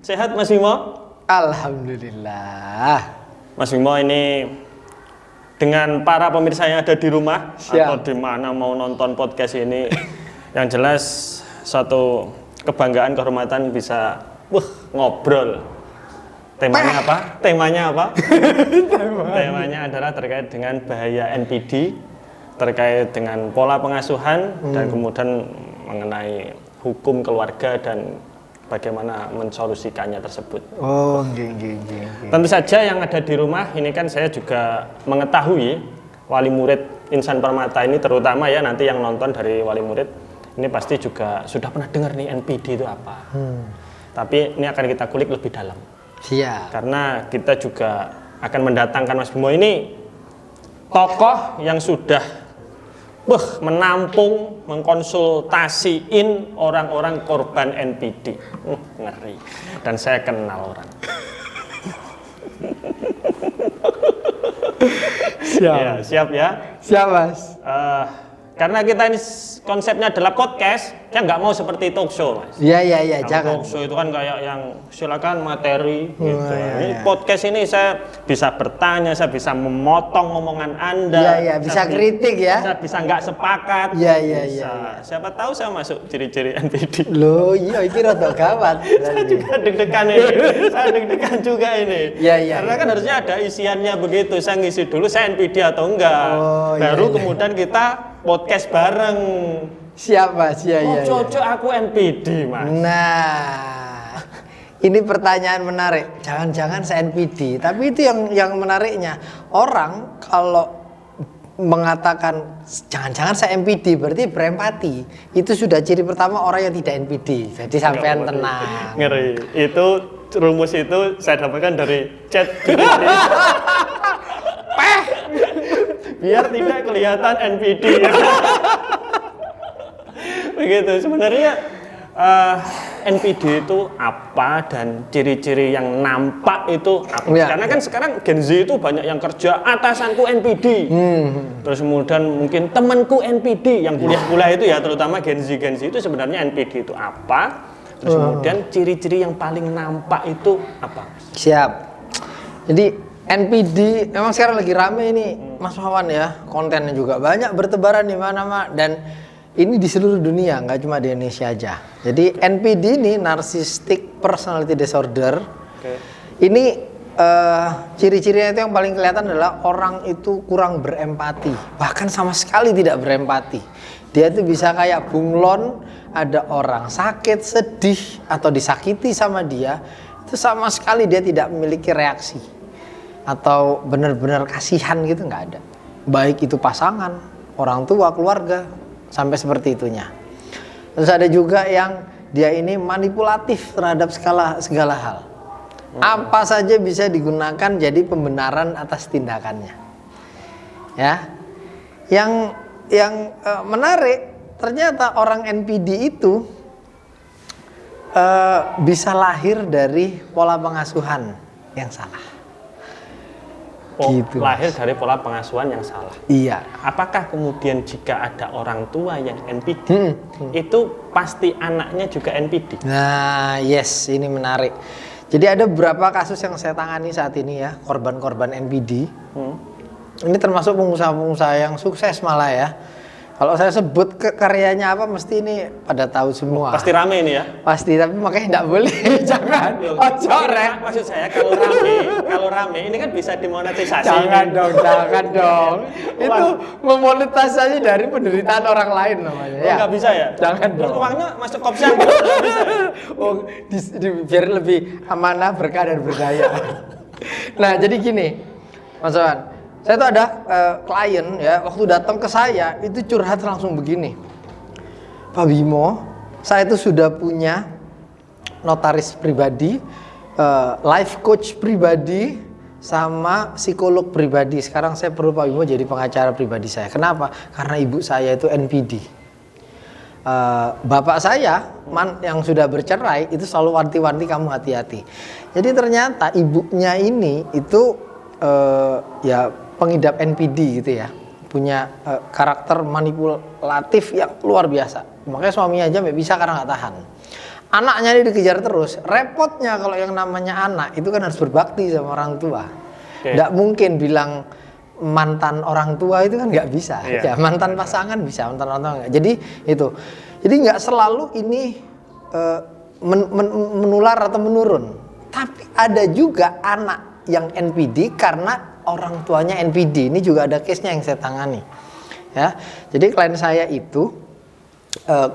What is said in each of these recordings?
Sehat Mas Bimo? Alhamdulillah. Mas Bimo ini dengan para pemirsa yang ada di rumah atau di mana mau nonton podcast ini, yang jelas suatu kebanggaan, kehormatan bisa ngobrol. Temanya apa? Temanya adalah terkait dengan bahaya NPD, terkait dengan pola pengasuhan dan kemudian mengenai hukum keluarga dan bagaimana mensolusikannya tersebut. Oh, gini. Tentu saja yang ada di rumah ini kan saya juga mengetahui wali murid Insan Permata ini, terutama ya nanti yang nonton dari wali murid ini pasti juga sudah pernah dengar nih NPD itu apa. Tapi ini akan kita kulik lebih dalam. Siap. Karena kita juga akan mendatangkan Mas Bimo ini tokoh yang sudah menampung, mengkonsultasiin orang-orang korban NPD. Ngeri. Dan saya kenal orang. Siap. Ya, siap ya. Siap, Mas. Karena kita ini konsepnya adalah podcast, saya nggak mau seperti talk show, Mas. Iya, Kalau jangan. talk show itu kan kayak yang silakan materi gitu. Iya. Podcast ini saya bisa bertanya, saya bisa memotong omongan Anda. Iya, bisa kritik ya. Saya bisa nggak sepakat. Iya. Siapa tahu saya masuk ciri-ciri NPD. Loh, iya ini rada gawat. Saya juga deg-degan ini. Saya deg-degan juga ini. Iya. Karena kan harusnya ada isiannya begitu. Saya ngisi dulu saya NPD atau enggak. Baru kemudian kita podcast bareng. Siap, Mas. Iya. Cocok aku NPD, Mas. Nah, ini pertanyaan menarik. Jangan-jangan saya NPD, tapi itu yang menariknya. Orang kalau mengatakan jangan-jangan saya NPD berarti berempati. Itu sudah ciri pertama orang yang tidak NPD. Jadi sampean tenang. Ngeri. Itu rumus itu saya dapatkan dari chat GPT. Biar tidak kelihatan NPD. Begitu. Sebenarnya NPD itu apa dan ciri-ciri yang nampak itu apa? Ya. Karena kan sekarang Gen Z itu banyak yang kerja atasanku NPD. Terus kemudian mungkin temanku NPD yang kuliah-kuliah itu ya, terutama Gen Z itu sebenarnya NPD itu apa? Terus kemudian ciri-ciri yang paling nampak itu apa? Siap. Jadi NPD memang sekarang lagi rame ini, Mas Wawan ya. Kontennya juga banyak bertebaran di mana-mana dan ini di seluruh dunia, nggak cuma di Indonesia aja. Jadi NPD ini Narcissistic Personality Disorder. Ini ciri-cirinya itu yang paling kelihatan adalah orang itu kurang berempati, bahkan sama sekali tidak berempati. Dia itu bisa kayak bunglon, ada orang sakit, sedih atau disakiti sama dia, itu sama sekali dia tidak memiliki reaksi atau benar-benar kasihan gitu, nggak ada. Baik itu pasangan, orang tua, keluarga, sampai seperti itunya. Terus ada juga yang dia ini manipulatif terhadap segala hal. Apa saja bisa digunakan jadi pembenaran atas tindakannya. Ya, yang menarik ternyata orang NPD itu bisa lahir dari pola pengasuhan yang salah. Gitu. Lahir dari pola pengasuhan yang salah. Iya. Apakah kemudian jika ada orang tua yang NPD, itu pasti anaknya juga NPD? Nah, yes, ini menarik. Jadi ada beberapa kasus yang saya tangani saat ini ya, korban-korban NPD. Ini termasuk pengusaha-pengusaha yang sukses malah ya. Kalau saya sebut karyanya apa, mesti ini pada tahu semua. Pasti rame ini ya? Pasti, tapi makanya tidak boleh. Jangan. Ojo, Rek. Maksud saya kalau rame ini kan bisa dimonetisasi. Jangan dong. Itu memonetisasi dari penderitaan orang lain namanya. Ya. Nggak bisa ya? Jangan dong. Uangnya masuk kopsang gitu. Nggak bisa. Biar lebih amanah, berkah dan berdaya. Nah, jadi gini, Mas Wan. Saya tuh ada klien ya, waktu datang ke saya itu curhat langsung begini. Pak Bimo, saya itu sudah punya notaris pribadi, life coach pribadi, sama psikolog pribadi. Sekarang saya perlu Pak Bimo jadi pengacara pribadi saya. Kenapa? Karena ibu saya itu NPD. Bapak saya yang sudah bercerai itu selalu wanti-wanti kamu hati-hati. Jadi ternyata ibunya ini itu ya pengidap NPD gitu ya, punya karakter manipulatif yang luar biasa. Makanya suaminya aja nggak bisa karena nggak tahan. Anaknya ini dikejar terus. Repotnya kalau yang namanya anak itu kan harus berbakti sama orang tua. Nggak mungkin bilang mantan orang tua itu kan nggak bisa. Ya, mantan pasangan bisa, mantan orang tua nggak. Jadi itu. Jadi nggak selalu ini menular atau menurun. Tapi ada juga anak yang NPD karena orang tuanya NPD. Ini juga ada case-nya yang saya tangani. Ya. Jadi klien saya itu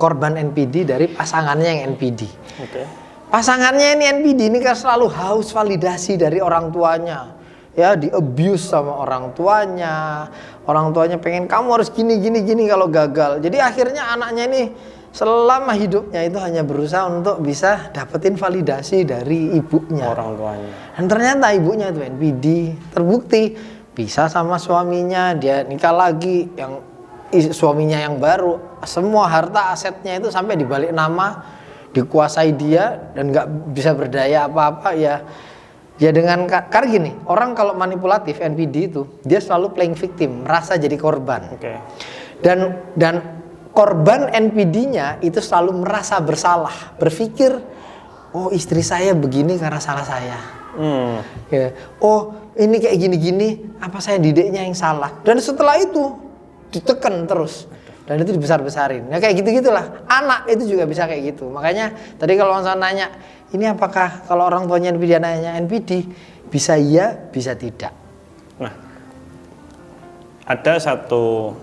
korban NPD dari pasangannya yang NPD. Pasangannya ini NPD ini kan selalu haus validasi dari orang tuanya. Ya, di abuse sama orang tuanya pengen kamu harus gini kalau gagal. Jadi akhirnya anaknya ini selama hidupnya itu hanya berusaha untuk bisa dapetin validasi dari ibunya, orang tuanya. Dan ternyata ibunya itu NPD, terbukti pisah sama suaminya, dia nikah lagi yang suaminya yang baru, semua harta asetnya itu sampai dibalik nama, dikuasai dia dan nggak bisa berdaya apa-apa ya. Ya dengan karena gini, orang kalau manipulatif NPD itu dia selalu playing victim, merasa jadi korban. Dan korban NPD-nya itu selalu merasa bersalah, berpikir, oh istri saya begini karena salah saya. Ya, oh ini kayak gini-gini, apa saya didiknya yang salah? Dan setelah itu ditekan terus. Dan itu dibesar-besarin. Ya kayak gitu-gitulah. Anak itu juga bisa kayak gitu. Makanya tadi kalau orang nanya, ini apakah kalau orang tuanya NPD anaknya NPD? Bisa iya, bisa tidak. Nah, ada satu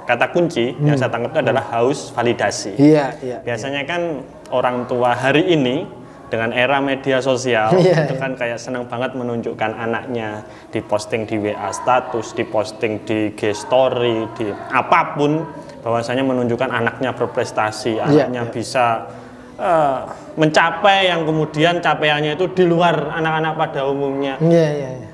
kata kunci yang saya tangkap itu adalah haus validasi. Iya. Biasanya kan orang tua hari ini dengan era media sosial itu kan kayak senang banget menunjukkan anaknya, diposting di WA status, diposting di IG story, di apapun, bahwasanya menunjukkan anaknya berprestasi, anaknya bisa mencapai yang kemudian capaiannya itu di luar anak-anak pada umumnya.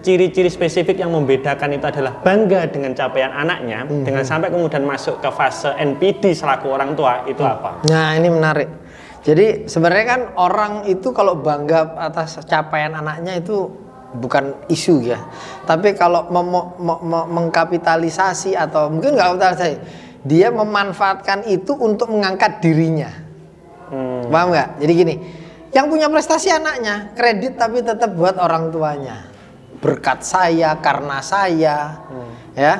Ciri-ciri spesifik yang membedakan itu adalah bangga dengan capaian anaknya, dengan sampai kemudian masuk ke fase NPD selaku orang tua itu apa? Nah ini menarik. Jadi sebenarnya kan orang itu kalau bangga atas capaian anaknya itu bukan isu ya. Tapi kalau mengkapitalisasi atau mungkin nggak kapitalisasi, dia memanfaatkan itu untuk mengangkat dirinya. Paham nggak? Jadi gini, yang punya prestasi anaknya, kredit tapi tetap buat orang tuanya. Berkat saya, karena saya, ya.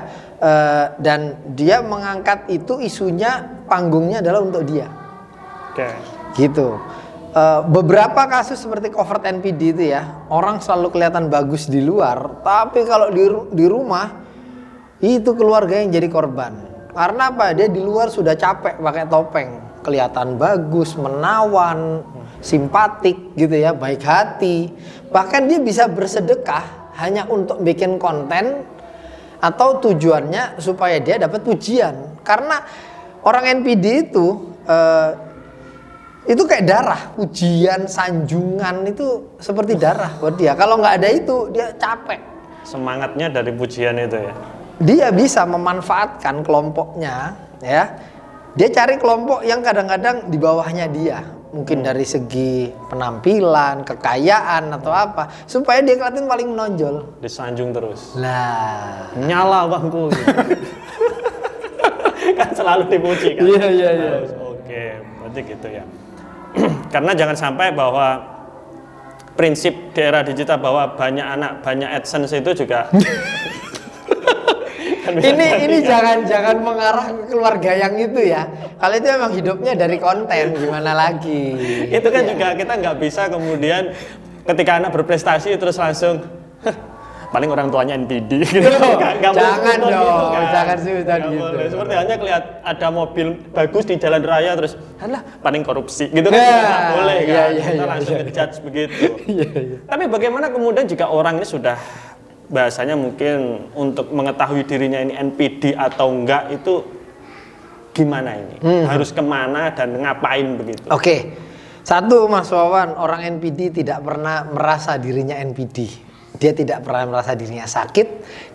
Dan dia mengangkat itu isunya, panggungnya adalah untuk dia. Gitu. Beberapa kasus seperti covert NPD itu ya, orang selalu kelihatan bagus di luar, tapi kalau di rumah itu keluarga yang jadi korban. Karena apa? Dia di luar sudah capek pakai topeng, kelihatan bagus, menawan, simpatik gitu ya, baik hati. Bahkan dia bisa bersedekah hanya untuk bikin konten atau tujuannya supaya dia dapat pujian. Karena orang NPD itu kayak darah, pujian, sanjungan itu seperti darah buat dia. Kalau nggak ada itu, dia capek. Semangatnya dari pujian itu ya? Dia bisa memanfaatkan kelompoknya, ya. Dia cari kelompok yang kadang-kadang di bawahnya dia. Mungkin dari segi penampilan, kekayaan, atau apa. Supaya dia kelihatan paling menonjol. Disanjung terus? Lah. Nyala bangku gitu. Kan selalu dipuji kan? Iya. Oke, berarti gitu ya. Karena jangan sampai bahwa prinsip di era digital bahwa banyak anak banyak AdSense itu juga kan ini jangan mengarah ke keluarga yang itu ya. Kalau itu memang hidupnya dari konten, gimana lagi? Itu kan juga kita nggak bisa kemudian ketika anak berprestasi terus langsung paling orang tuanya NPD gitu. Jangan dong, gitu, kan? Jangan sudah gitu. Boleh. Seperti hanya kelihatan ada mobil bagus di jalan raya terus, alah paling korupsi gitu kan? Nggak boleh kan? Kita langsung ngejudge begitu. Tapi bagaimana kemudian jika orang ini sudah bahasanya mungkin untuk mengetahui dirinya ini NPD atau enggak itu gimana ini? Harus kemana dan ngapain begitu? Oke. Satu Mas Wawan, orang NPD tidak pernah merasa dirinya NPD. Dia tidak pernah merasa dirinya sakit,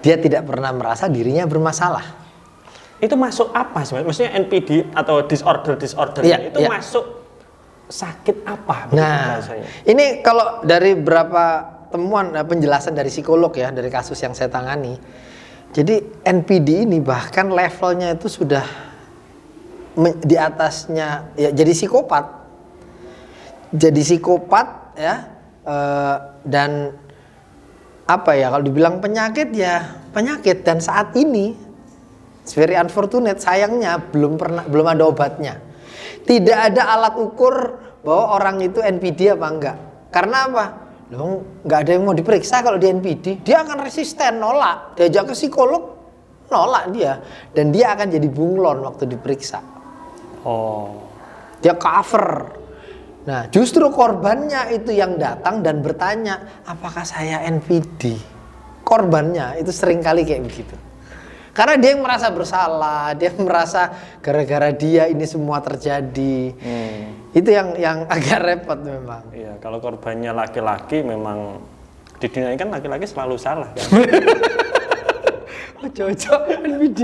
dia tidak pernah merasa dirinya bermasalah. Itu masuk apa sih? Maksudnya NPD atau disorder itu masuk sakit apa? Nah, ini kalau dari beberapa temuan penjelasan dari psikolog ya, dari kasus yang saya tangani. Jadi NPD ini bahkan levelnya itu sudah di atasnya ya jadi psikopat. jadi psikopat ya, dan apa ya, kalau dibilang penyakit ya penyakit, dan saat ini it's very unfortunate, sayangnya belum ada obatnya. Tidak ada alat ukur bahwa orang itu NPD apa enggak. Karena apa? Loh, nggak ada yang mau diperiksa kalau di NPD, dia akan resisten, nolak. Diajak ke psikolog, nolak dia, dan dia akan jadi bunglon waktu diperiksa. Dia cover. Nah, justru korbannya itu yang datang dan bertanya, apakah saya NPD? Korbannya itu sering kali kayak begitu. Karena dia yang merasa bersalah, dia merasa gara-gara dia ini semua terjadi. Itu yang agak repot memang. Iya, kalau korbannya laki-laki memang di dunia ini kan laki-laki selalu salah kan. Cocok NPD.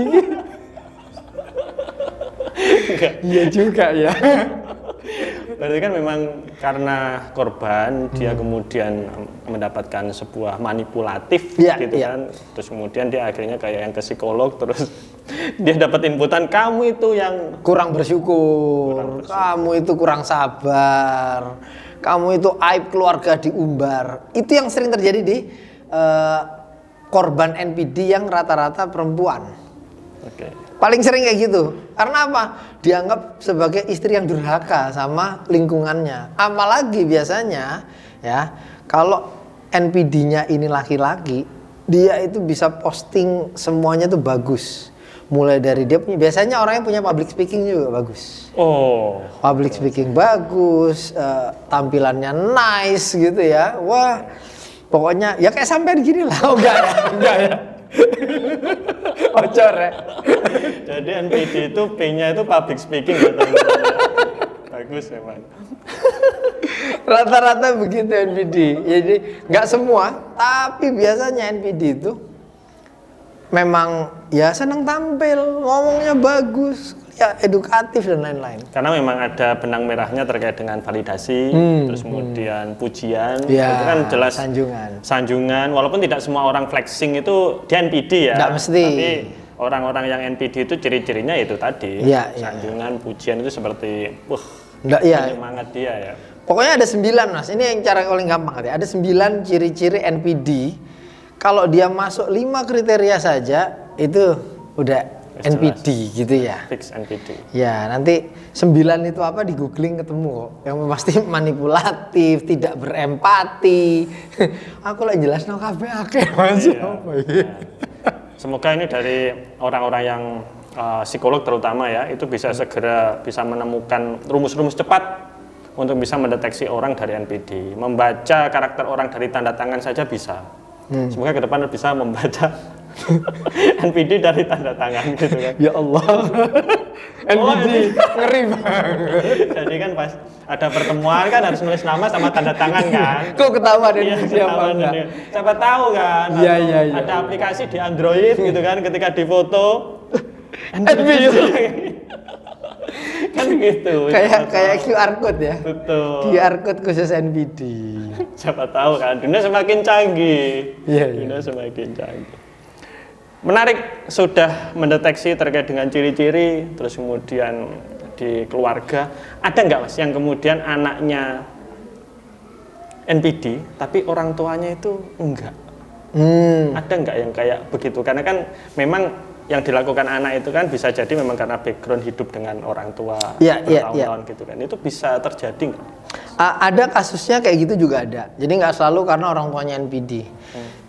Iya juga ya. Berarti kan memang karena korban dia kemudian mendapatkan sebuah manipulatif gitu kan. Terus kemudian dia akhirnya kayak yang ke psikolog, terus dia dapat inputan kamu itu yang kurang bersyukur, kamu itu kurang sabar, kamu itu aib keluarga diumbar. Itu yang sering terjadi di korban NPD yang rata-rata perempuan. Paling sering kayak gitu. Karena apa? Dianggap sebagai istri yang durhaka sama lingkungannya. Apalagi biasanya ya, kalau NPD-nya ini laki-laki, dia itu bisa posting semuanya tuh bagus. Mulai dari dia punya, biasanya orang yang punya public speaking juga bagus. Public speaking bagus, tampilannya nice gitu ya. Wah, pokoknya ya kayak sampean gini lah. Enggak ya. Bocor ya. Jadi NPD itu P-nya itu public speaking ya, bagus ya Pak. Rata-rata begitu NPD. Jadi nggak semua, tapi biasanya NPD itu memang ya senang tampil, ngomongnya bagus, ya edukatif dan lain-lain. Karena memang ada benang merahnya terkait dengan validasi, terus kemudian pujian, ya, itu kan jelas sanjungan. Walaupun tidak semua orang flexing itu dia NPD ya. Nggak mesti. Tapi orang-orang yang NPD itu ciri-cirinya itu tadi, sanjungan, pujian itu seperti, penyemangat dia ya. Pokoknya ada 9 Mas. Ini yang cara paling gampang ya. Ada 9 ciri-ciri NPD. Kalau dia masuk 5 kriteria saja itu udah NPD gitu ya. Fix NPD. Ya, nanti 9 itu apa di googling ketemu kok. Yang pasti manipulatif, tidak berempati. Aku lah jelas no kabeh akeh Mas. Semoga ini dari orang-orang yang psikolog terutama ya, itu bisa segera bisa menemukan rumus-rumus cepat untuk bisa mendeteksi orang dari NPD. Membaca karakter orang dari tanda tangan saja bisa. Semoga ke depan bisa membaca NPD dari tanda tangan gitu kan. Ya Allah. NPD ngeri banget. Jadi kan pas ada pertemuan kan harus nulis nama sama tanda tangan kan. Kok ketahuan siapa enggak? Siapa tahu kan. Iya. Ada aplikasi di Android gitu kan, ketika difoto NPD. Kan gitu. Kayak QR code ya. Betul. QR code khusus NPD. Siapa tahu kan, dunia semakin canggih. Dunia semakin canggih. Menarik, sudah mendeteksi terkait dengan ciri-ciri, terus kemudian di keluarga. Ada nggak Mas yang kemudian anaknya NPD, tapi orang tuanya itu enggak? Ada nggak yang kayak begitu? Karena kan memang yang dilakukan anak itu kan bisa jadi memang karena background hidup dengan orang tua bertahun-tahun gitu kan. Itu bisa terjadi nggak? Ada kasusnya kayak gitu juga ada. Jadi nggak selalu karena orang tuanya NPD.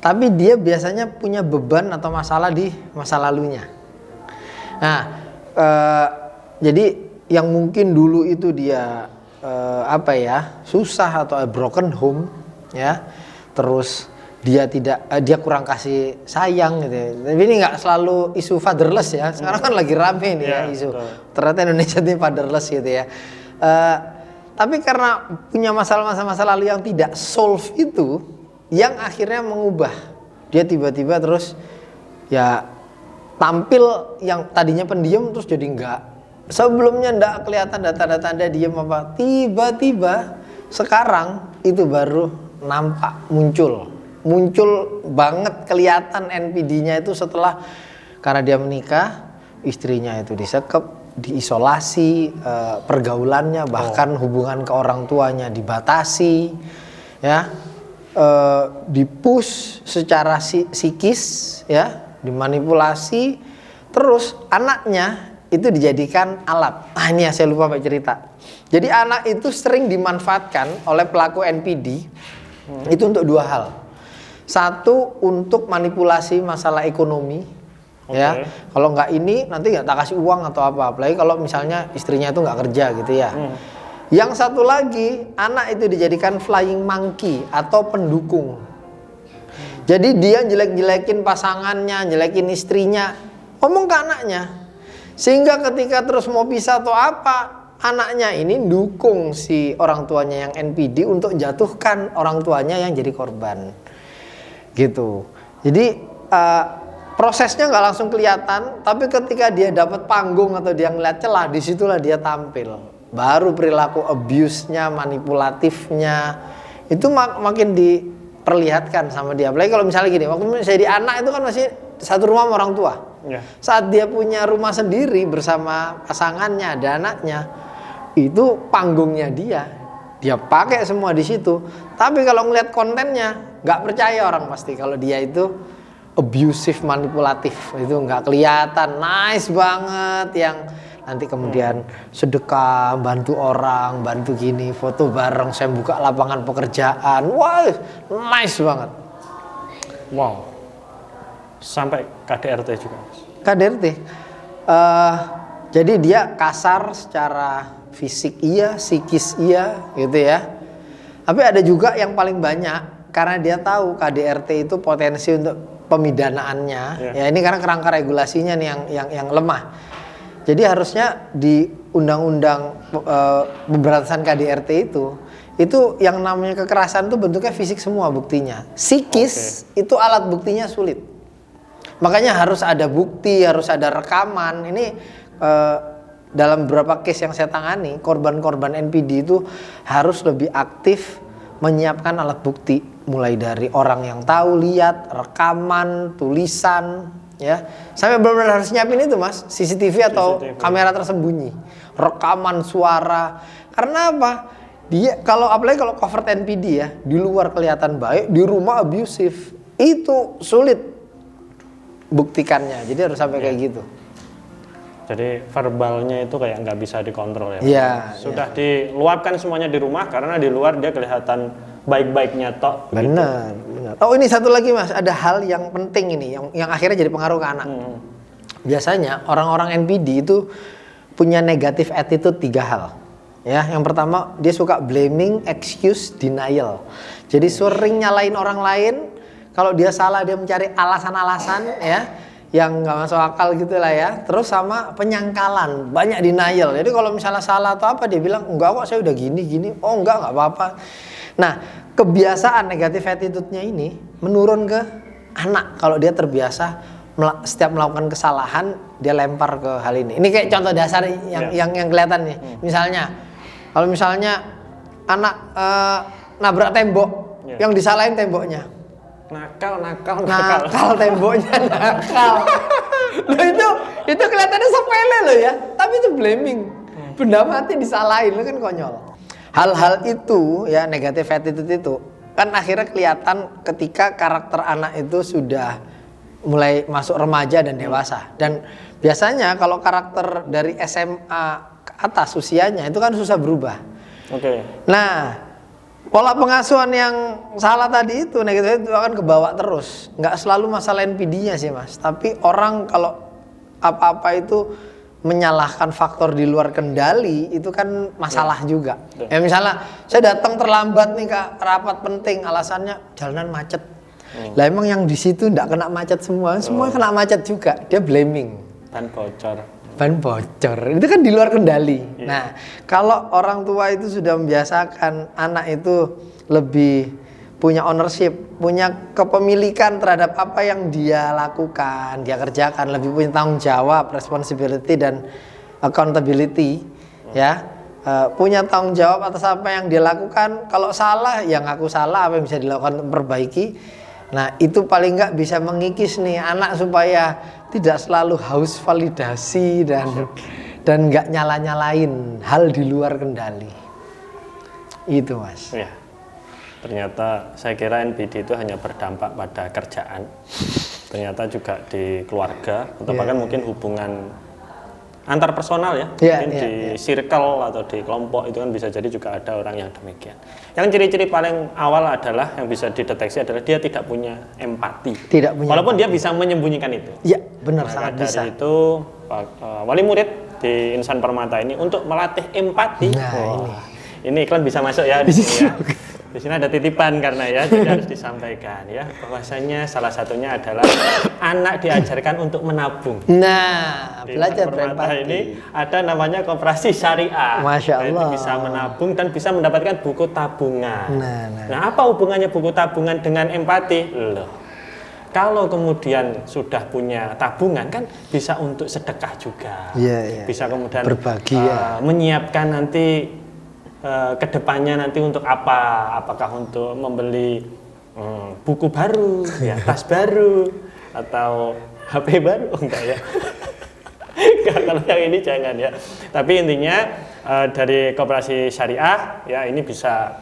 Tapi dia biasanya punya beban atau masalah di masa lalunya. Nah, jadi yang mungkin dulu itu dia susah atau broken home ya. Terus dia kurang kasih sayang gitu ya. Tapi ini nggak selalu isu fatherless ya. Sekarang kan lagi rame nih ya isu. Betul. Ternyata Indonesia ini fatherless gitu ya. Tapi karena punya masalah lalu yang tidak solve itu, yang akhirnya mengubah. Dia tiba-tiba terus ya tampil yang tadinya pendiam terus jadi enggak. Sebelumnya enggak kelihatan tanda-tanda diam apa. Tiba-tiba sekarang itu baru nampak muncul banget kelihatan NPD-nya itu setelah karena dia menikah, istrinya itu disekep, diisolasi, pergaulannya, bahkan hubungan ke orang tuanya dibatasi, ya, dipush secara psikis, ya, dimanipulasi, terus anaknya itu dijadikan alat. Ini ya saya lupa Pak cerita. Jadi anak itu sering dimanfaatkan oleh pelaku NPD itu untuk dua hal. Satu, untuk manipulasi masalah ekonomi. Ya, kalau nggak ini nanti nggak tak kasih uang atau apa, apalagi kalau misalnya istrinya itu nggak kerja gitu ya. Yang satu lagi, anak itu dijadikan flying monkey atau pendukung. Jadi dia jelek-jelekin pasangannya, jelekin istrinya, ngomong ke anaknya, sehingga ketika terus mau pisah atau apa, anaknya ini dukung si orang tuanya yang NPD untuk jatuhkan orang tuanya yang jadi korban, gitu. Jadi prosesnya nggak langsung kelihatan, tapi ketika dia dapat panggung atau dia ngeliat celah, disitulah dia tampil. Baru perilaku abuse-nya, manipulatifnya itu makin diperlihatkan sama dia. Apalagi kalau misalnya gini, waktu saya di anak itu kan masih satu rumah sama orang tua. Saat dia punya rumah sendiri bersama pasangannya, ada anaknya, itu panggungnya dia pakai semua di situ. Tapi kalau ngeliat kontennya, nggak percaya orang pasti kalau dia itu abusive, manipulatif, itu nggak kelihatan, nice banget, yang nanti kemudian sedekah, bantu orang, bantu gini, foto bareng, saya buka lapangan pekerjaan, wah, nice banget. Wow, sampai KDRT juga. KDRT, jadi dia kasar secara fisik iya, psikis iya, gitu ya. Tapi ada juga yang paling banyak, karena dia tahu KDRT itu potensi untuk pemidanaannya, ya ini karena kerangka regulasinya nih yang lemah. Jadi harusnya di undang-undang pemberantasan KDRT itu yang namanya kekerasan itu bentuknya fisik semua buktinya. Psikis itu alat buktinya sulit. Makanya harus ada bukti, harus ada rekaman. Ini dalam beberapa case yang saya tangani, korban-korban NPD itu harus lebih aktif menyiapkan alat bukti, mulai dari orang yang tahu, lihat, rekaman, tulisan, ya, sampai benar-benar harus nyiapin itu Mas, CCTV atau kamera tersembunyi, rekaman suara. Karena apa? Dia apalagi kalau covert NPD ya, di luar kelihatan baik, di rumah abusive, itu sulit buktikannya. Jadi harus sampai kayak gitu. Jadi verbalnya itu kayak nggak bisa dikontrol ya. Iya. Sudah diluapkan semuanya di rumah, karena di luar dia kelihatan baik-baiknya tok. Benar, benar. Oh ini satu lagi Mas, ada hal yang penting ini, yang akhirnya jadi pengaruh ke anak. Biasanya orang-orang NPD itu punya negative attitude 3 hal. Ya, yang pertama dia suka blaming, excuse, denial. Jadi sering nyalain orang lain. Kalau dia salah dia mencari alasan-alasan ya, yang nggak masuk akal gitu lah ya. Terus sama penyangkalan, banyak denial. Jadi kalau misalnya salah atau apa dia bilang enggak kok, saya udah gini. Oh enggak apa-apa. Nah, kebiasaan negatif attitude-nya ini menurun ke anak kalau dia terbiasa setiap melakukan kesalahan dia lempar ke hal ini. Ini kayak contoh dasar yang kelihatan nih. Misalnya kalau misalnya anak nabrak tembok, yang disalahin temboknya. Nakal Temboknya nakal. Loh itu kelihatannya sepele loh ya, tapi itu blaming. Benda mati disalahin, lo kan konyol. Hal-hal itu ya, negative attitude itu kan akhirnya kelihatan ketika karakter anak itu sudah mulai masuk remaja dan dewasa. Dan biasanya kalau karakter dari SMA ke atas usianya itu kan susah berubah. Nah, pola pengasuhan yang salah tadi itu negatif itu akan kebawa terus. Nggak selalu masalah NPD-nya sih Mas, tapi orang kalau apa-apa itu menyalahkan faktor di luar kendali itu kan masalah juga. Ya misalnya saya datang terlambat nih ke rapat penting, alasannya jalanan macet. Lah emang yang di situ nggak kena macet semua kena macet juga. Dia blaming. Ban bocor. Itu kan di luar kendali. Nah, kalau orang tua itu sudah membiasakan anak itu lebih punya ownership, punya kepemilikan terhadap apa yang dia lakukan, dia kerjakan, lebih punya tanggung jawab, responsibility dan accountability, ya, punya tanggung jawab atas apa yang dia lakukan. Kalau salah, ya ngaku salah, apa yang bisa dilakukan untuk memperbaiki. Nah, itu paling nggak bisa mengikis nih anak supaya tidak selalu haus validasi dan nggak nyala-nyalain hal di luar kendali. Itu Mas. Ya. Ternyata saya kira NPD itu hanya berdampak pada kerjaan. Ternyata juga di keluarga atau bahkan mungkin hubungan antar personal ya. Mungkin di circle atau di kelompok itu kan bisa jadi juga ada orang yang demikian. Yang ciri-ciri paling awal adalah yang bisa dideteksi adalah dia tidak punya empati. Tidak punya. Walaupun dia bisa menyembunyikan itu. Iya, benar, Maka sangat dari bisa. itu wali murid di Insan Permata ini untuk melatih empati. Nah, ini iklan bisa masuk ya di sini ya. Di sini ada titipan karena ya jadi harus disampaikan ya bahwasanya salah satunya adalah anak diajarkan untuk menabung. Nah, Di belajar Insan Permata berempati. ini ada namanya koperasi syariah. Masya Nah, itu Allah. bisa menabung dan bisa mendapatkan buku tabungan. Nah. Nah, apa hubungannya buku tabungan dengan empati? Loh. Kalau kemudian sudah punya tabungan kan bisa untuk sedekah juga. Iya. Bisa kemudian Berbagi, ya. menyiapkan nanti kedepannya nanti untuk apa? Apakah untuk membeli buku baru, ya, tas baru, atau HP baru? Oh, enggak ya. Enggak, kalau yang ini jangan ya. Tapi intinya dari koperasi syariah ya ini bisa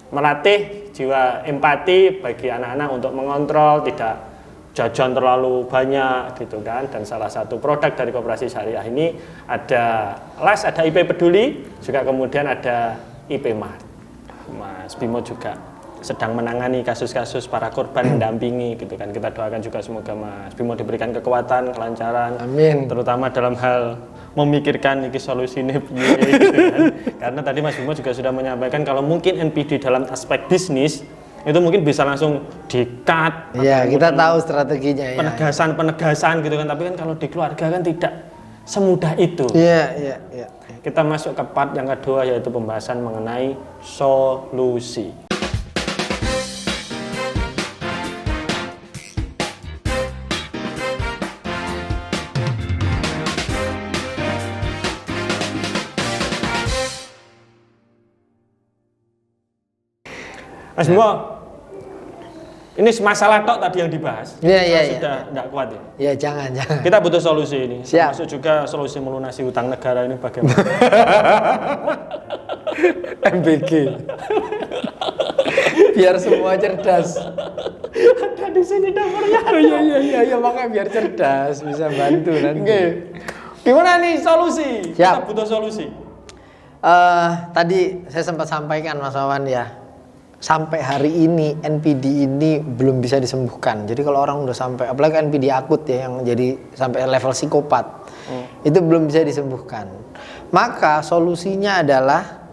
melatih jiwa empati bagi anak-anak untuk mengontrol tidak jajan terlalu banyak gitu kan. Dan salah satu produk dari koperasi syariah ini ada LAS, ada IP Peduli, juga kemudian ada IP Mart. Mas Bimo juga sedang menangani kasus-kasus para korban, mendampingi gitu kan. Kita doakan juga semoga Mas Bimo diberikan kekuatan, kelancaran, Amin. terutama dalam hal memikirkan iki solusinya piye gitu kan. Karena tadi Mas Bimo juga sudah menyampaikan kalau mungkin NPD dalam aspek bisnis itu mungkin bisa langsung di-cut. Iya, kita tahu strateginya ya. Penegasan gitu kan, tapi kan kalau di keluarga kan tidak semudah itu. Iya. Kita masuk ke part yang kedua yaitu pembahasan mengenai solusi. Mas Bimo, ini masalah tok tadi yang dibahas. Iya. Sudah tidak kuat ya. Iya, jangan. Kita butuh solusi ini. Siap. Termasuk juga solusi melunasi utang negara ini bagaimana? MBG. Biar semua cerdas. Ada di sini nomornya. Oh, iya, makanya biar cerdas, bisa bantu nanti. Oke. Gimana nih solusi? Siap. Kita butuh solusi. Tadi saya sempat sampaikan Mas Wawan ya. Sampai hari ini NPD ini belum bisa disembuhkan. Jadi kalau orang udah sampai, apalagi NPD akut ya yang jadi sampai level psikopat, itu belum bisa disembuhkan. Maka solusinya adalah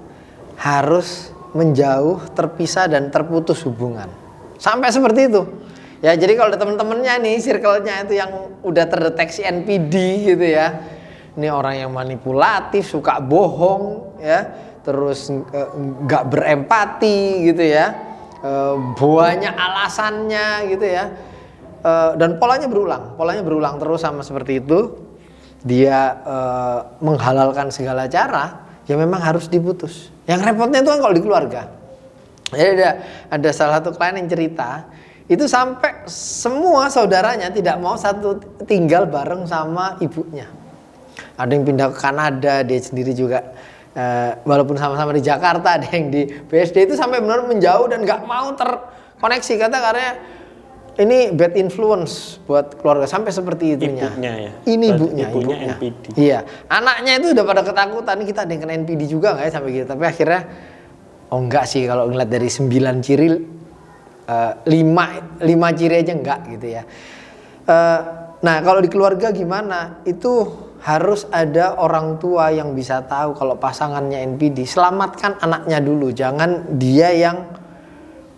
harus menjauh, terpisah dan terputus hubungan. Sampai seperti itu. Ya jadi kalau ada teman-temannya nih, circle-nya itu yang udah terdeteksi NPD gitu ya. Ini orang yang manipulatif, suka bohong ya. Terus nggak berempati gitu ya, banyak alasannya gitu ya, dan polanya berulang terus sama seperti itu. Dia menghalalkan segala cara, ya memang harus diputus. Yang repotnya itu kan kalau di keluarga. Jadi ada salah satu klien yang cerita, itu sampai semua saudaranya tidak mau satu tinggal bareng sama ibunya. Ada yang pindah ke Kanada, dia sendiri juga. Walaupun sama-sama di Jakarta, ada yang di BSD, itu sampai benar menjauh dan nggak mau terkoneksi karena ini bad influence buat keluarga sampai seperti itunya. Ibunya ya. Ini ibunya NPD. Iya, anaknya itu udah pada ketakutan, ini kita ada yang kena NPD juga nggak ya sampai gitu. Tapi akhirnya enggak sih, kalau ngeliat dari 9 ciri 5 ciri aja enggak gitu ya. Nah kalau di keluarga gimana? Itu harus ada orang tua yang bisa tahu kalau pasangannya NPD. Selamatkan anaknya dulu, jangan dia yang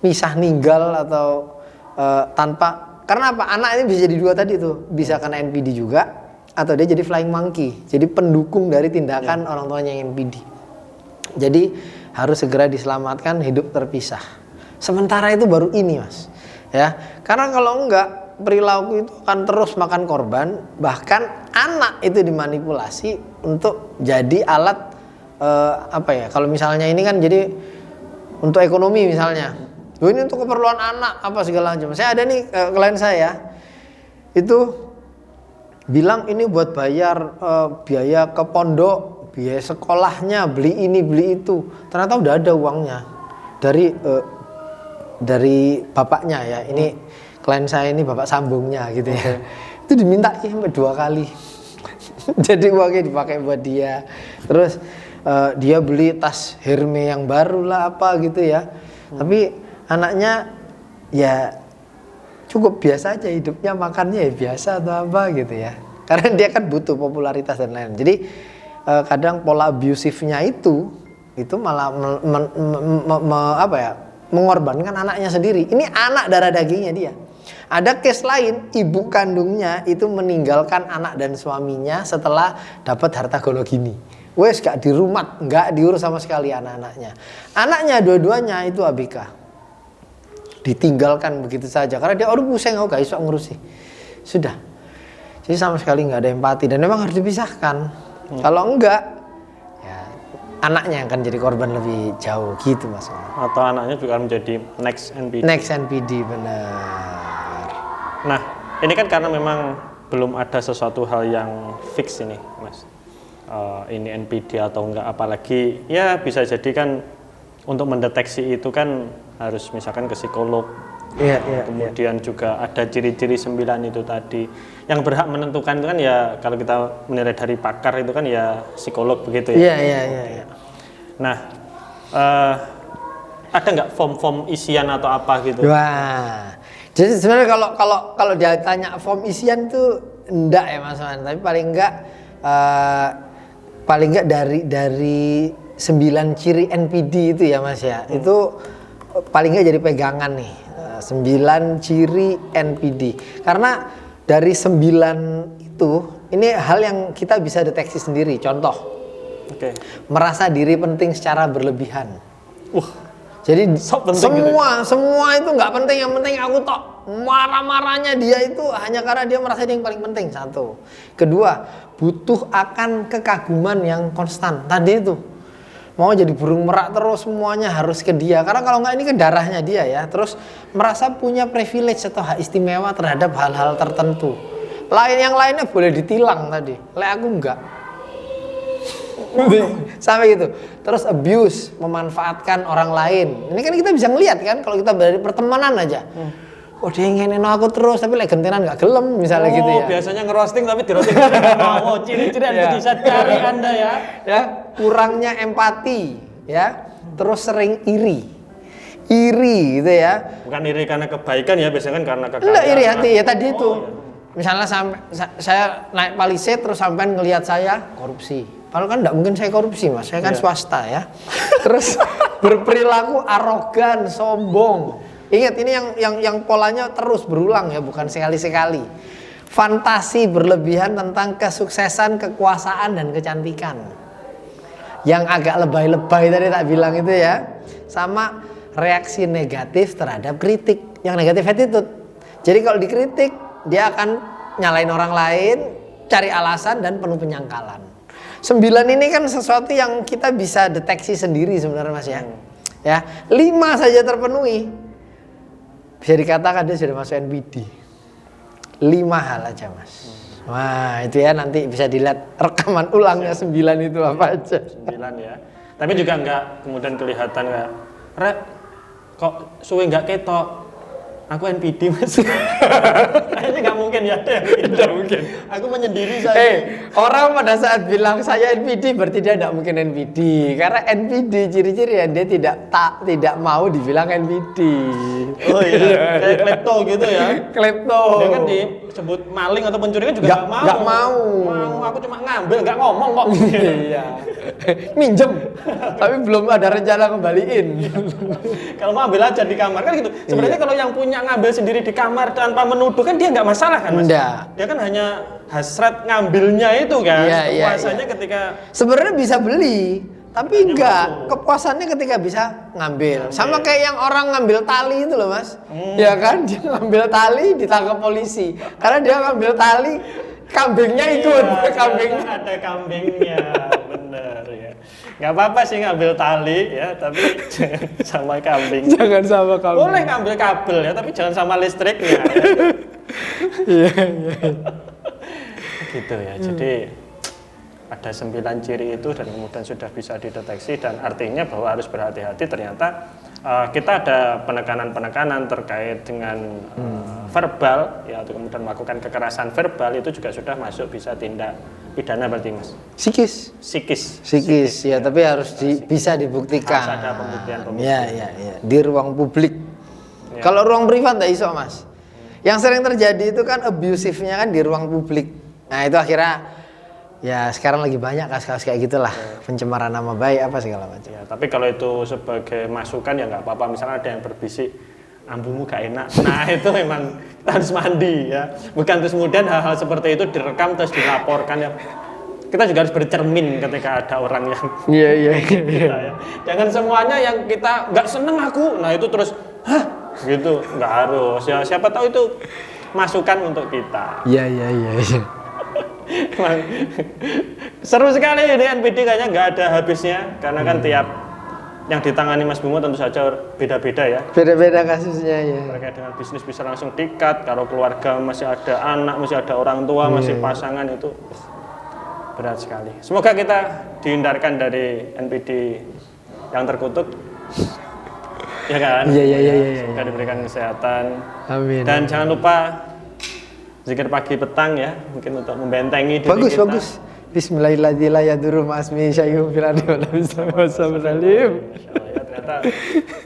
misah ninggal atau tanpa. Karena apa? Anak ini bisa jadi dua tadi tuh, bisa kena NPD juga atau dia jadi flying monkey, jadi pendukung dari tindakan orang tuanya yang NPD. Jadi harus segera diselamatkan, hidup terpisah. Sementara itu baru ini Mas, ya. Karena kalau enggak, perilaku itu akan terus makan korban, bahkan anak itu dimanipulasi untuk jadi alat kalau misalnya ini kan jadi untuk ekonomi misalnya, ini untuk keperluan anak apa segala macam. Saya ada nih klien saya itu bilang ini buat bayar biaya ke pondok, biaya sekolahnya, beli ini beli itu. Ternyata udah ada uangnya dari bapaknya ya. Ini klien saya ini bapak sambungnya gitu ya. Itu diminta sampai 2 kali. Jadi uangnya dipakai buat dia. Terus dia beli tas Hermes yang baru lah apa gitu ya. Tapi anaknya ya cukup biasa aja hidupnya, makannya ya biasa atau apa gitu ya. Karena dia kan butuh popularitas dan lain-lain. Jadi kadang pola abusifnya itu malah mengorbankan anaknya sendiri. Ini anak darah dagingnya dia. Ada case lain, ibu kandungnya itu meninggalkan anak dan suaminya setelah dapat harta gono gini. Wes gak dirumat, gak diurus sama sekali anak-anaknya. Anaknya dua-duanya itu ABK. Ditinggalkan begitu saja karena dia pusing, gak bisa ngurusi. Sudah. Jadi sama sekali gak ada empati dan memang harus dipisahkan. Kalau enggak, ya anaknya yang akan jadi korban lebih jauh gitu Mas. Atau anaknya juga menjadi next NPD. Next NPD, benar. Nah, ini kan karena memang belum ada sesuatu hal yang fix ini, Mas. Ini NPD atau enggak, apalagi ya bisa jadi kan untuk mendeteksi itu kan harus misalkan ke psikolog. Kemudian juga ada ciri-ciri 9 itu tadi. Yang berhak menentukan itu kan ya kalau kita menilai dari pakar itu kan ya psikolog begitu ya. Iya. Nah, ada nggak form-form isian atau apa gitu? Wah. Jadi sebenarnya kalau dia tanya form isian tuh enggak ya Mas Man, tapi paling enggak dari 9 ciri NPD itu ya Mas ya. Itu paling enggak jadi pegangan nih. 9 ciri NPD. Karena dari 9 itu ini hal yang kita bisa deteksi sendiri. Contoh. Merasa diri penting secara berlebihan. Jadi semua itu nggak penting, yang penting aku tok. Marah-marahnya dia itu hanya karena dia merasa dia yang paling penting. 1. Kedua, butuh akan kekaguman yang konstan. Tadi itu mau jadi burung merak terus, semuanya harus ke dia. Karena kalau nggak ini ke darahnya dia ya. Terus merasa punya privilege atau hak istimewa terhadap hal-hal tertentu. Yang lainnya boleh ditilang tadi. Aku enggak. Sampai gitu. Terus abuse, memanfaatkan orang lain. Ini kan kita bisa ngelihat kan kalau kita dari pertemanan aja. Dia inginin aku terus tapi gentenan gak gelem misalnya gitu ya. Biasanya ngerosting tapi dirosting. Ciri-ciri yang bisa cari Anda ya. Kurangnya empati ya. Terus sering iri gitu ya. Bukan iri karena kebaikan ya, biasanya kan karena kekayaan. Enggak, iri hati ya tadi itu. Misalnya saya naik palisade terus sampean ngelihat saya korupsi. Padahal kan enggak mungkin saya korupsi Mas, saya kan swasta ya. Terus berperilaku arogan, sombong. Ingat ini yang polanya terus berulang ya, bukan sekali-sekali. Fantasi berlebihan tentang kesuksesan, kekuasaan dan kecantikan. Yang agak lebay-lebay tadi tak bilang itu ya. Sama reaksi negatif terhadap kritik. Yang negatif attitude. Jadi kalau dikritik, dia akan nyalain orang lain, cari alasan dan penuh penyangkalan. 9 ini kan sesuatu yang kita bisa deteksi sendiri sebenarnya Mas ya. 5 saja terpenuhi. Bisa dikatakan dia sudah masuk NPD. 5 hal aja Mas. Wah itu ya nanti bisa dilihat rekaman ulangnya 9 itu apa aja. 9 ya. Tapi juga enggak kemudian kelihatan kayak Rek kok suwe enggak ketok. Aku NPD Mas. Kayaknya nggak mungkin ya. Tidak mungkin. Aku menyendiri saja. Orang pada saat bilang saya NPD berarti dia tidak mungkin NPD. Karena NPD ciri-ciri ya dia tidak mau dibilang NPD. Oh iya. Kayak klepto gitu ya. Klepto. Dia kan disebut maling atau pencuri kan juga nggak mau. Nggak mau. Aku cuma ngambil, nggak ngomong kok. Iya. Minjem. Tapi belum ada rencana kembaliin. Kalau mau ambil aja di kamar kan gitu. Sebenarnya kalau yang punya ngambil sendiri di kamar tanpa menuduh kan dia nggak masalah kan Mas? Enggak. Dia kan hanya hasrat ngambilnya itu kan. Kepuasannya ketika sebenarnya bisa beli, tapi enggak. Kepuasannya ketika bisa ngambil. Sama kayak yang orang ngambil tali itu loh Mas. Ya kan dia ngambil tali ditangkap polisi. Karena dia ngambil tali kambingnya ikut. Kambingnya ada kambingnya. Bener ya. Nggak apa-apa sih ngambil tali ya, tapi jangan sama kambing. Jangan sama kambing. Boleh ngambil kabel ya, tapi jangan sama listriknya. Ya. Iya. gitu ya. Jadi ada 9 ciri itu dan kemudian sudah bisa dideteksi, dan artinya bahwa harus berhati-hati. Ternyata kita ada penekanan-penekanan terkait dengan verbal ya, atau kemudian melakukan kekerasan verbal itu juga sudah masuk bisa tindak pidana berarti Mas. Psikis ya, tapi harus bisa dibuktikan. Harus ada pembuktian. Ya, di ruang publik. Ya. Kalau ruang privat enggak iso, Mas. Yang sering terjadi itu kan abusifnya kan di ruang publik. Nah, itu akhirnya ya sekarang lagi banyak kasus-kasus kayak gitulah, pencemaran nama baik apa segala macam. Ya, tapi kalau itu sebagai masukan ya nggak apa-apa. Misalnya ada yang berbisik, ambumu gak enak. Nah itu memang kita harus mandi ya. Bukan terus kemudian hal-hal seperti itu direkam terus dilaporkan ya. Kita juga harus bercermin ketika ada orang yang Iya. Ya. Jangan semuanya yang kita nggak seneng aku. Nah itu terus gitu, nggak harus. Ya siapa tahu itu masukan untuk kita. Iya. Seru sekali ini NPD, kayaknya nggak ada habisnya karena kan tiap yang ditangani Mas Bimo tentu saja beda-beda ya. Beda-beda kasusnya ya. Terkait dengan bisnis bisa langsung di-cut, kalau keluarga masih ada anak, masih ada orang tua, masih pasangan, itu berat sekali. Semoga kita dihindarkan dari NPD yang terkutuk. Ya kan? Iya. Semoga diberikan kesehatan. Amin. Dan jangan lupa zikir pagi petang ya, mungkin untuk membentengi diri bagus, kita. Bagus. Bismillahirrahmanirrahim. Ma'asmi syai'un fil ardi wa la bismillahirrahmanirrahim. Ya, ternyata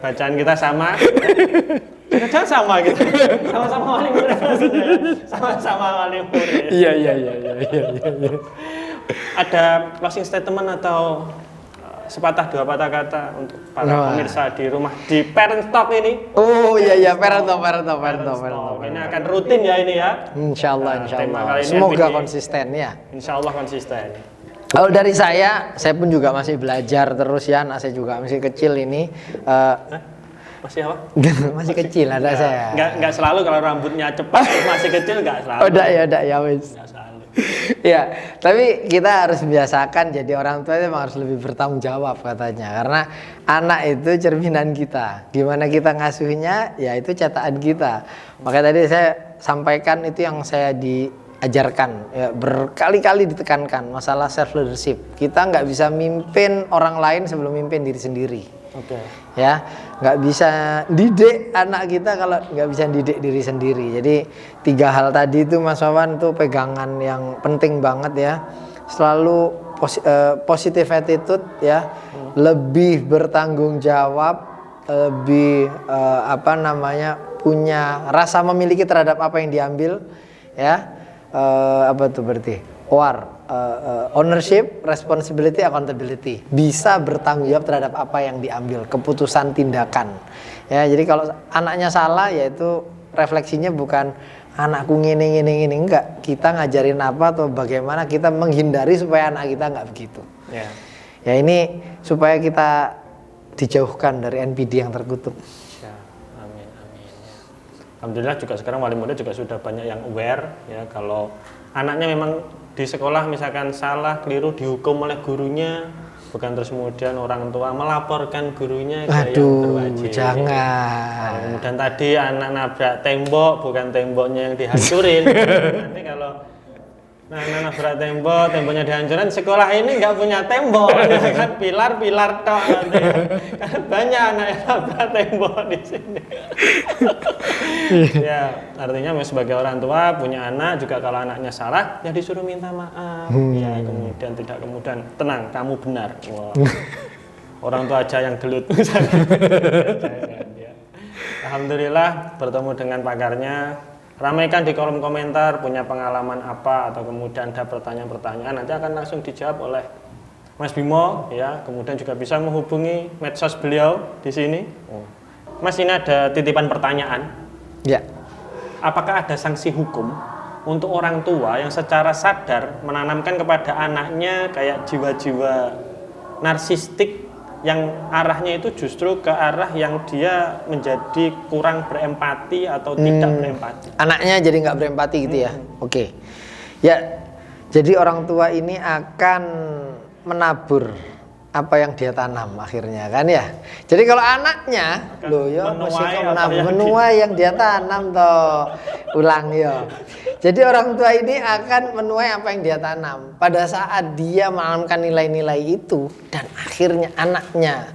bacaan kita sama. Jangan sama gitu. Sama-sama wali murid maksudnya. Sama-sama wali murid. Iya. Ada closing statement atau sepatah dua patah kata untuk para pemirsa di rumah di Parent Talk ini? Oh iya, Parent Talk. Ini akan rutin ya ini ya. Insyaallah. Semoga konsisten ya. Insyaallah konsisten. Kalau dari saya pun juga masih belajar terus ya. Anak saya juga masih kecil ini. Masih apa? Masih kecil ada saya. Enggak selalu kalau rambutnya cepat masih kecil enggak selalu. Oh, enggak ya wis. Ya, tapi kita harus biasakan jadi orang tua itu memang harus lebih bertanggung jawab katanya. Karena anak itu cerminan kita. Gimana kita ngasuhnya, ya itu cetakan kita. Makanya tadi saya sampaikan itu yang saya diajarkan, ya, berkali-kali ditekankan masalah self leadership. Kita nggak bisa mimpin orang lain sebelum mimpin diri sendiri. Oke. Ya, nggak bisa didik anak kita kalau nggak bisa didik diri sendiri. Jadi 3 hal tadi itu Mas Wawan tuh pegangan yang penting banget ya. Selalu positive attitude ya, lebih bertanggung jawab, lebih punya rasa memiliki terhadap apa yang diambil ya. Apa tuh berarti? Ownership, responsibility, accountability. Bisa bertanggung jawab terhadap apa yang diambil, keputusan tindakan. Ya, jadi kalau anaknya salah, yaitu refleksinya bukan anakku ngene enggak. Kita ngajarin apa atau bagaimana kita menghindari supaya anak kita enggak begitu. Ya. Ya ini supaya kita dijauhkan dari NPD yang terkutuk. Ya, amin. Alhamdulillah juga sekarang wali murid juga sudah banyak yang aware ya, kalau anaknya memang di sekolah misalkan salah, keliru, dihukum oleh gurunya, bukan terus kemudian orang tua melaporkan gurunya ke yang berwajib. Jangan. Kemudian tadi anak nabrak tembok, bukan temboknya yang dihancurin. Nanti kalau anak nabrak tembok, temboknya dihancurin, sekolah ini nggak punya tembok, ya kan pilar tok nanti. Kan banyak anak yang nabrak tembok di sini. Ya, artinya sebagai orang tua punya anak juga, kalau anaknya salah ya disuruh minta maaf. Ya, kemudian tenang, kamu benar. Wow. Orang tua aja yang gelut. Alhamdulillah bertemu dengan pakarnya. Ramaikan di kolom komentar punya pengalaman apa atau kemudian ada pertanyaan-pertanyaan, nanti akan langsung dijawab oleh Mas Bimo ya. Kemudian juga bisa menghubungi medsos beliau di sini. Mas, ini ada titipan pertanyaan. Ya. Apakah ada sanksi hukum untuk orang tua yang secara sadar menanamkan kepada anaknya kayak jiwa-jiwa narsistik yang arahnya itu justru ke arah yang dia menjadi kurang berempati atau tidak berempati? Anaknya jadi nggak berempati gitu ya? Oke. Ya, jadi orang tua ini akan menabur apa yang dia tanam akhirnya kan ya. Jadi kalau anaknya loh ya menuai yang dia tanam toh. Ulang ya. Jadi orang tua ini akan menuai apa yang dia tanam. Pada saat dia menanamkan nilai-nilai itu dan akhirnya anaknya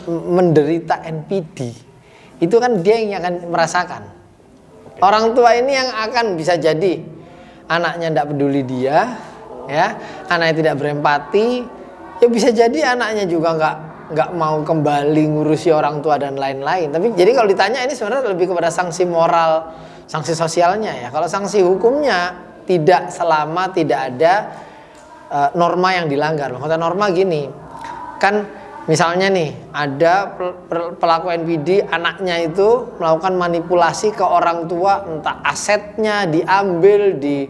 menderita NPD, itu kan dia yang akan merasakan. Orang tua ini yang akan bisa jadi anaknya tidak peduli dia, ya, anaknya tidak berempati, ya bisa jadi anaknya juga nggak mau kembali ngurusi orang tua dan lain-lain. Tapi jadi kalau ditanya ini sebenarnya lebih kepada sanksi moral, sanksi sosialnya ya. Kalau sanksi hukumnya tidak selama tidak ada norma yang dilanggar. Maksudnya norma gini, kan misalnya nih ada pelaku NPD, anaknya itu melakukan manipulasi ke orang tua, entah asetnya diambil, di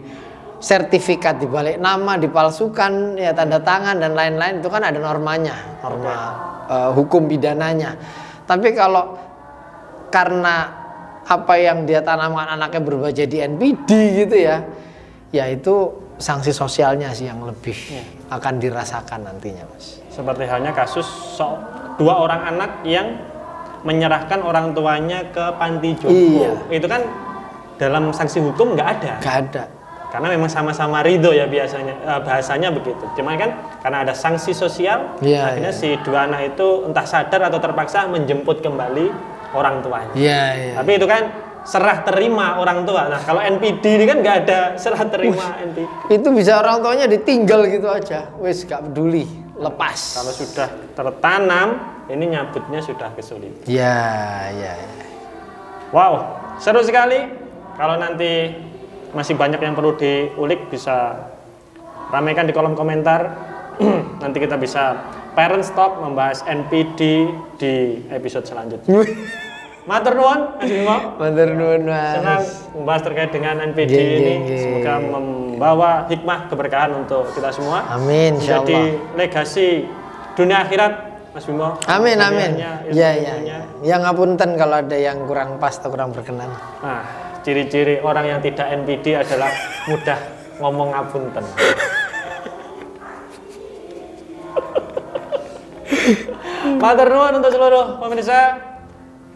sertifikat dibalik nama, dipalsukan, ya tanda tangan dan lain-lain, itu kan ada normanya, norma hukum pidananya. Tapi kalau karena apa yang dia tanamkan anaknya berubah jadi NPD gitu ya, ya itu sanksi sosialnya sih yang lebih akan dirasakan nantinya, Mas. Seperti halnya kasus dua orang anak yang menyerahkan orang tuanya ke panti jompo. Iya. Itu kan dalam sanksi hukum nggak ada. Nggak ada. Karena memang sama-sama ridho ya biasanya, bahasanya begitu. Cuma kan karena ada sanksi sosial, akhirnya si dua anak itu entah sadar atau terpaksa menjemput kembali orang tuanya. Iya. Tapi itu kan serah terima orang tua. Nah kalau NPD ini kan nggak ada serah terima NPD. Itu bisa orang tuanya ditinggal gitu aja, wes nggak peduli, lepas. Kalau sudah tertanam, ini nyabutnya sudah kesulitan. Ya. Wow, seru sekali. Kalau nanti masih banyak yang perlu diulik, bisa ramaikan di kolom komentar. Nanti kita bisa Parents Talk membahas NPD di episode selanjutnya. Matur nuwun, Mas Bimo. Matur nuwun, Mas. Senang membahas terkait dengan NPD ini. Semoga membawa hikmah keberkahan untuk kita semua. Amin, insyaallah. Jadi legasi dunia akhirat, Mas Bimo. Amin. Ya. Yang ngapunten kalau ada yang kurang pas atau kurang berkenan. Nah, ciri-ciri orang yang tidak NPD adalah mudah ngomong ngapunten. Matur nuwun untuk seluruh pemirsa.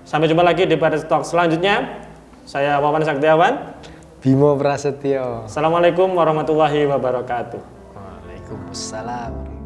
Sampai jumpa lagi di Parents Talk selanjutnya. Saya Wawan Saktiawan, Bimo Prasetyo. Assalamualaikum warahmatullahi wabarakatuh. Waalaikumsalam.